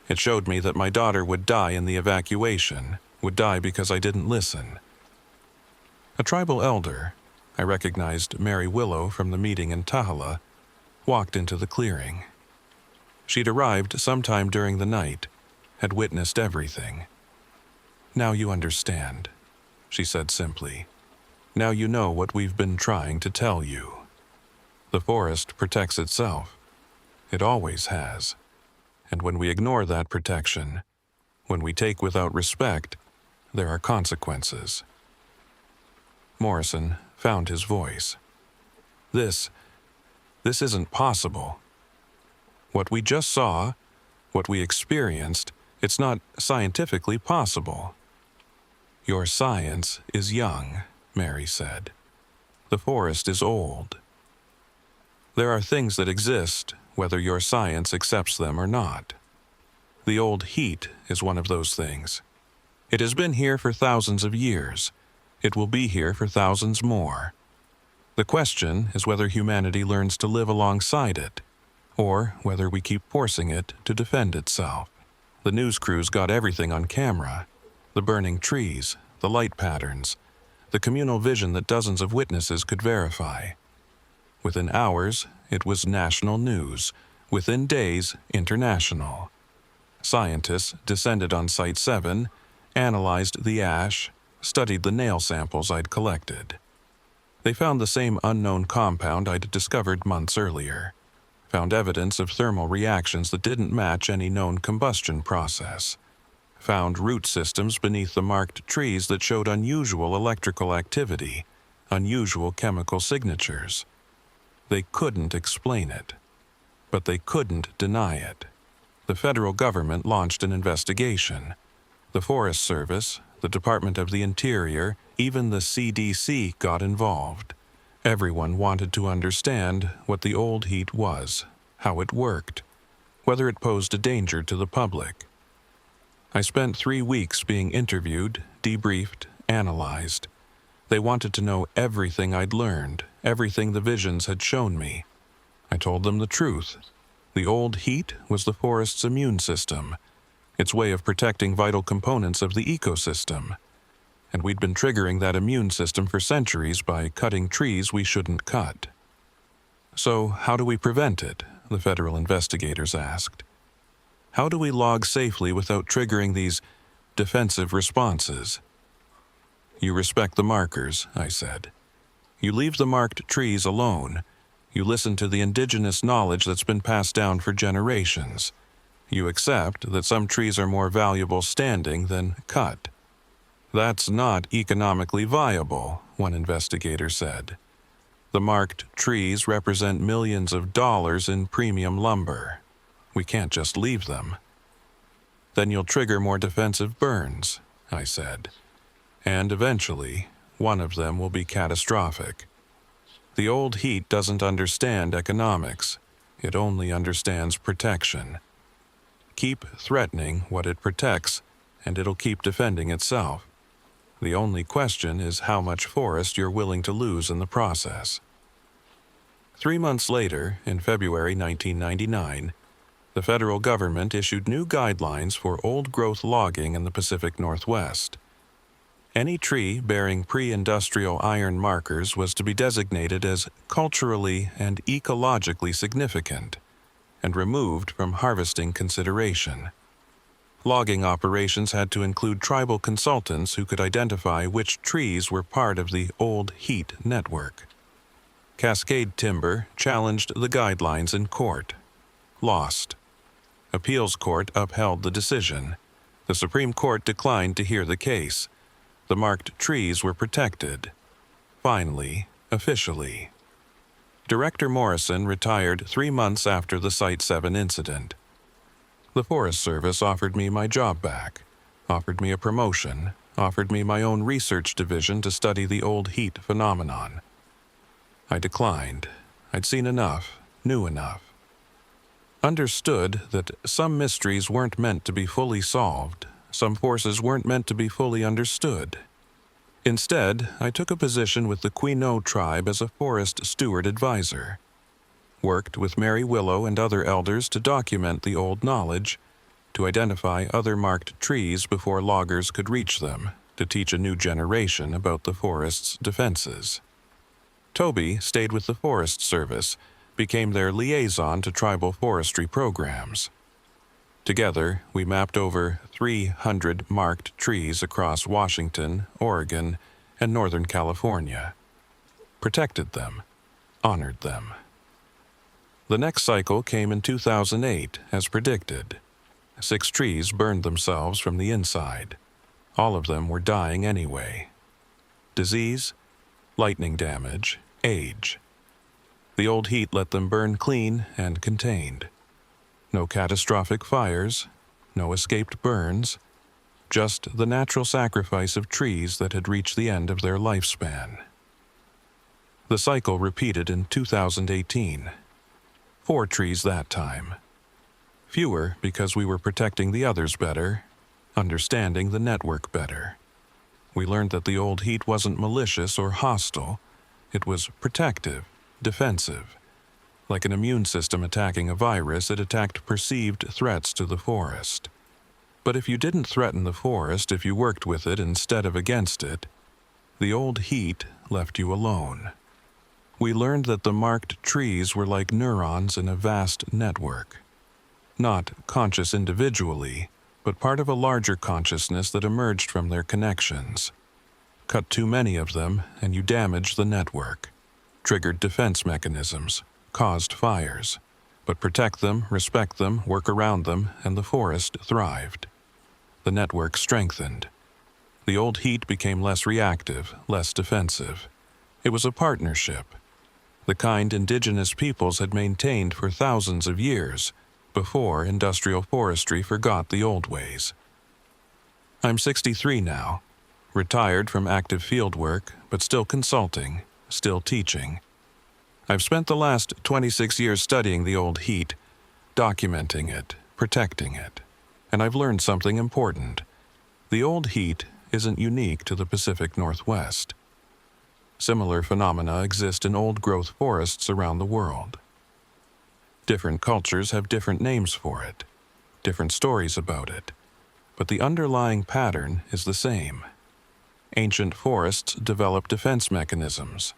It showed me that my daughter would die in the evacuation, would die because I didn't listen." A tribal elder, I recognized Mary Willow from the meeting in Tahala, walked into the clearing. She'd arrived sometime during the night, had witnessed everything. "Now you understand," she said simply. "Now you know what we've been trying to tell you. The forest protects itself. It always has. And when we ignore that protection, when we take without respect, there are consequences." Morrison found his voice. This isn't possible. What we just saw, what we experienced, it's not scientifically possible." "Your science is young," Mary said. "The forest is old. There are things that exist, whether your science accepts them or not. The old heat is one of those things. It has been here for thousands of years. It will be here for thousands more. The question is whether humanity learns to live alongside it, or whether we keep forcing it to defend itself. The news crews got everything on camera. The burning trees, the light patterns, the communal vision that dozens of witnesses could verify. Within hours, it was national news. Within days, international. Scientists descended on Site 7, analyzed the ash, studied the nail samples I'd collected. They found the same unknown compound I'd discovered months earlier. Found evidence of thermal reactions that didn't match any known combustion process. found root systems beneath the marked trees that showed unusual electrical activity, unusual chemical signatures. They couldn't explain it, but they couldn't deny it. The federal government launched an investigation. The Forest Service, the Department of the Interior, even the CDC got involved. Everyone wanted to understand what the old heat was, how it worked, whether it posed a danger to the public. I spent 3 weeks being interviewed, debriefed, analyzed. They wanted to know everything I'd learned, everything the visions had shown me. I told them the truth. The old heat was the forest's immune system, its way of protecting vital components of the ecosystem. And we'd been triggering that immune system for centuries by cutting trees we shouldn't cut. So, how do we prevent it? The federal investigators asked. How do we log safely without triggering these defensive responses? You respect the markers, I said. You leave the marked trees alone. You listen to the indigenous knowledge that's been passed down for generations. You accept that some trees are more valuable standing than cut. That's not economically viable, one investigator said. The marked trees represent millions of dollars in premium lumber. We can't just leave them. Then you'll trigger more defensive burns, I said. And eventually, one of them will be catastrophic. The old heat doesn't understand economics. It only understands protection. Keep threatening what it protects, and it'll keep defending itself. The only question is how much forest you're willing to lose in the process. 3 months later, in February 1999, the federal government issued new guidelines for old-growth logging in the Pacific Northwest. Any tree bearing pre-industrial iron markers was to be designated as culturally and ecologically significant and removed from harvesting consideration. Logging operations had to include tribal consultants who could identify which trees were part of the old heat network. Cascade Timber challenged the guidelines in court. Lost. Appeals court upheld the decision. The Supreme Court declined to hear the case. The marked trees were protected. Finally, officially. Director Morrison retired 3 months after the Site 7 incident. The Forest Service offered me my job back, offered me a promotion, offered me my own research division to study the old heat phenomenon. I declined. I'd seen enough, knew enough. Understood that some mysteries weren't meant to be fully solved, some forces weren't meant to be fully understood. Instead, I took a position with the Quinault tribe as a forest steward advisor. Worked with Mary Willow and other elders to document the old knowledge, to identify other marked trees before loggers could reach them, to teach a new generation about the forest's defenses. Toby stayed with the Forest Service, became their liaison to tribal forestry programs. Together, we mapped over 300 marked trees across Washington, Oregon, and Northern California. Protected them, honored them. The next cycle came in 2008, as predicted. 6 trees burned themselves from the inside. All of them were dying anyway. Disease, lightning damage, age. The old heat let them burn clean and contained. No catastrophic fires, no escaped burns, just the natural sacrifice of trees that had reached the end of their lifespan. The cycle repeated in 2018. 4 trees that time. Fewer because we were protecting the others better, understanding the network better. We learned that the old heat wasn't malicious or hostile. It was protective, defensive. Like an immune system attacking a virus, it attacked perceived threats to the forest. But if you didn't threaten the forest, if you worked with it instead of against it, the old heat left you alone. We learned that the marked trees were like neurons in a vast network. Not conscious individually, but part of a larger consciousness that emerged from their connections. Cut too many of them, and you damaged the network. Triggered defense mechanisms, caused fires. But protect them, respect them, work around them, and the forest thrived. The network strengthened. The old heat became less reactive, less defensive. It was a partnership, the kind indigenous peoples had maintained for thousands of years before industrial forestry forgot the old ways. I'm 63 now, retired from active fieldwork, but still consulting, still teaching. I've spent the last 26 years studying the old heat, documenting it, protecting it, and I've learned something important. The old heat isn't unique to the Pacific Northwest. Similar phenomena exist in old-growth forests around the world. Different cultures have different names for it, different stories about it, but the underlying pattern is the same. Ancient forests develop defense mechanisms.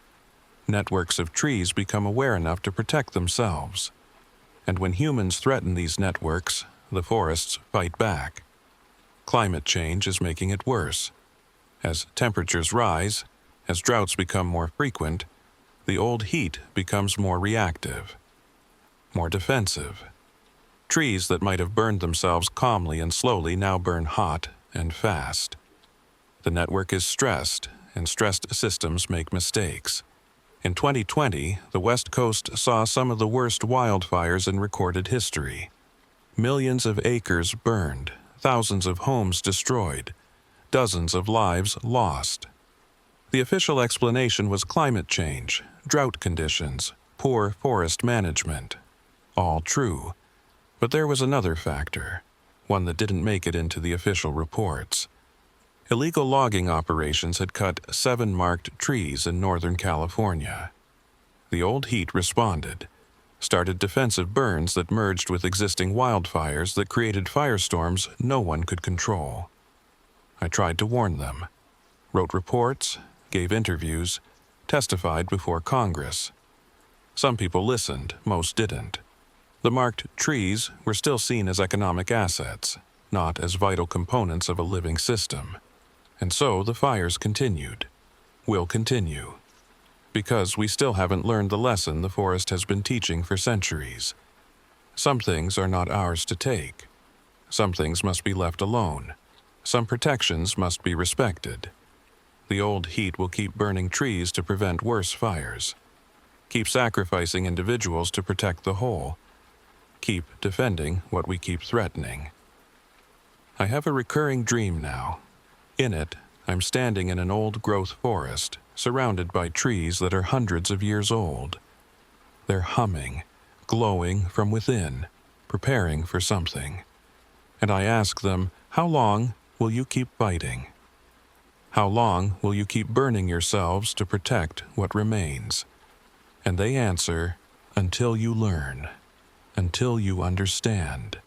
Networks of trees become aware enough to protect themselves. And when humans threaten these networks, the forests fight back. Climate change is making it worse. As temperatures rise, as droughts become more frequent, the old heat becomes more reactive, more defensive. Trees that might have burned themselves calmly and slowly now burn hot and fast. The network is stressed, and stressed systems make mistakes. In 2020, the West Coast saw some of the worst wildfires in recorded history. Millions of acres burned, thousands of homes destroyed, dozens of lives lost. The official explanation was climate change, drought conditions, poor forest management. All true. But there was another factor, one that didn't make it into the official reports. Illegal logging operations had cut 7 marked trees in Northern California. The old heat responded, started defensive burns that merged with existing wildfires that created firestorms no one could control. I tried to warn them, wrote reports, gave interviews, testified before Congress. Some people listened, most didn't. The marked trees were still seen as economic assets, not as vital components of a living system. And so the fires continued, will continue, because we still haven't learned the lesson the forest has been teaching for centuries. Some things are not ours to take. Some things must be left alone. Some protections must be respected. The old heat will keep burning trees to prevent worse fires, keep sacrificing individuals to protect the whole, keep defending what we keep threatening. I have a recurring dream now. In it, I'm standing in an old-growth forest, surrounded by trees that are hundreds of years old. They're humming, glowing from within, preparing for something. And I ask them, how long will you keep fighting? How long will you keep burning yourselves to protect what remains? And they answer, until you learn, until you understand,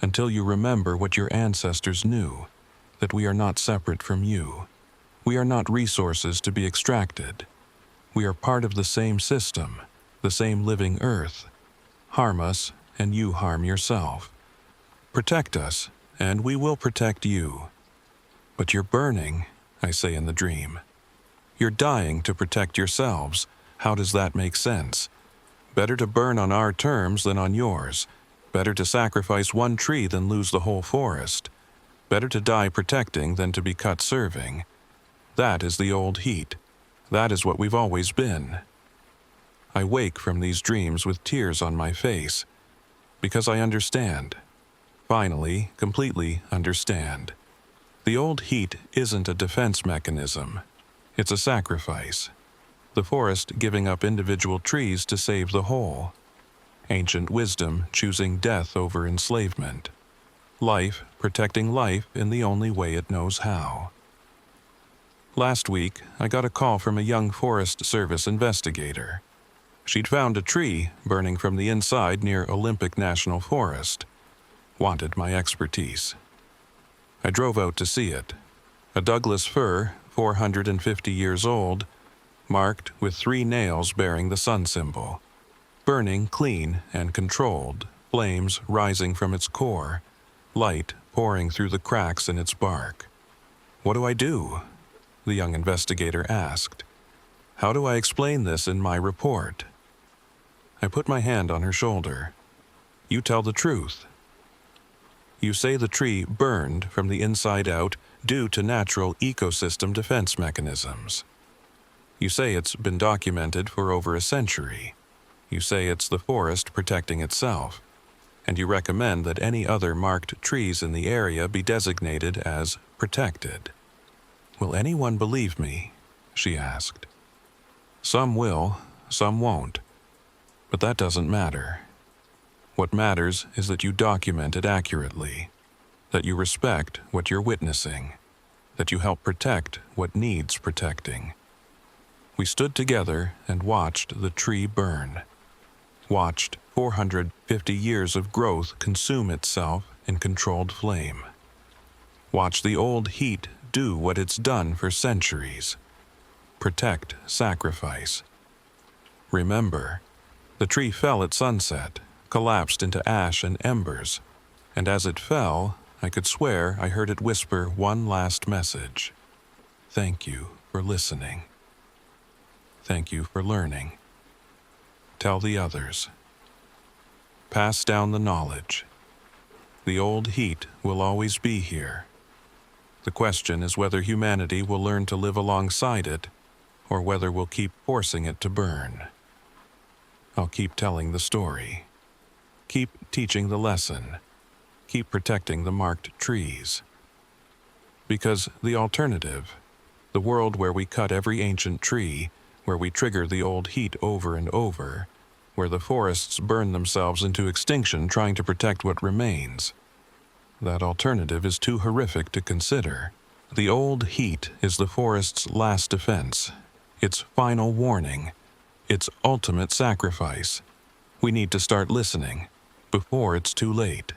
until you remember what your ancestors knew, that we are not separate from you. We are not resources to be extracted. We are part of the same system, the same living earth. Harm us, and you harm yourself. Protect us, and we will protect you. But you're burning, I say in the dream. You're dying to protect yourselves. How does that make sense? Better to burn on our terms than on yours. Better to sacrifice one tree than lose the whole forest. Better to die protecting than to be cut serving. That is the old heat. That is what we've always been. I wake from these dreams with tears on my face, because I understand. Finally, completely understand. The old heat isn't a defense mechanism. It's a sacrifice. The forest giving up individual trees to save the whole. Ancient wisdom choosing death over enslavement. Life protecting life in the only way it knows how. Last week, I got a call from a young Forest Service investigator. She'd found a tree burning from the inside near Olympic National Forest. Wanted my expertise. I drove out to see it. A Douglas fir, 450 years old, marked with 3 nails bearing the sun symbol. Burning clean and controlled, flames rising from its core, light pouring through the cracks in its bark. What do I do? The young investigator asked. How do I explain this in my report? I put my hand on her shoulder. You tell the truth. You say the tree burned from the inside out due to natural ecosystem defense mechanisms. You say it's been documented for over a century. You say it's the forest protecting itself. And you recommend that any other marked trees in the area be designated as protected. Will anyone believe me? She asked. Some will, some won't. But that doesn't matter. What matters is that you document it accurately, that you respect what you're witnessing, that you help protect what needs protecting. We stood together and watched the tree burn, watched 450 years of growth consume itself in controlled flame, watched the old heat do what it's done for centuries, protect sacrifice. Remember, the tree fell at sunset, collapsed into ash and embers, and as it fell, I could swear I heard it whisper one last message. Thank you for listening. Thank you for learning. Tell the others. Pass down the knowledge. The old heat will always be here. The question is whether humanity will learn to live alongside it, or whether we'll keep forcing it to burn. I'll keep telling the story. Keep teaching the lesson. Keep protecting the marked trees. Because the alternative, the world where we cut every ancient tree, where we trigger the old heat over and over, where the forests burn themselves into extinction trying to protect what remains, that alternative is too horrific to consider. The old heat is the forest's last defense, its final warning, its ultimate sacrifice. We need to start listening before it's too late.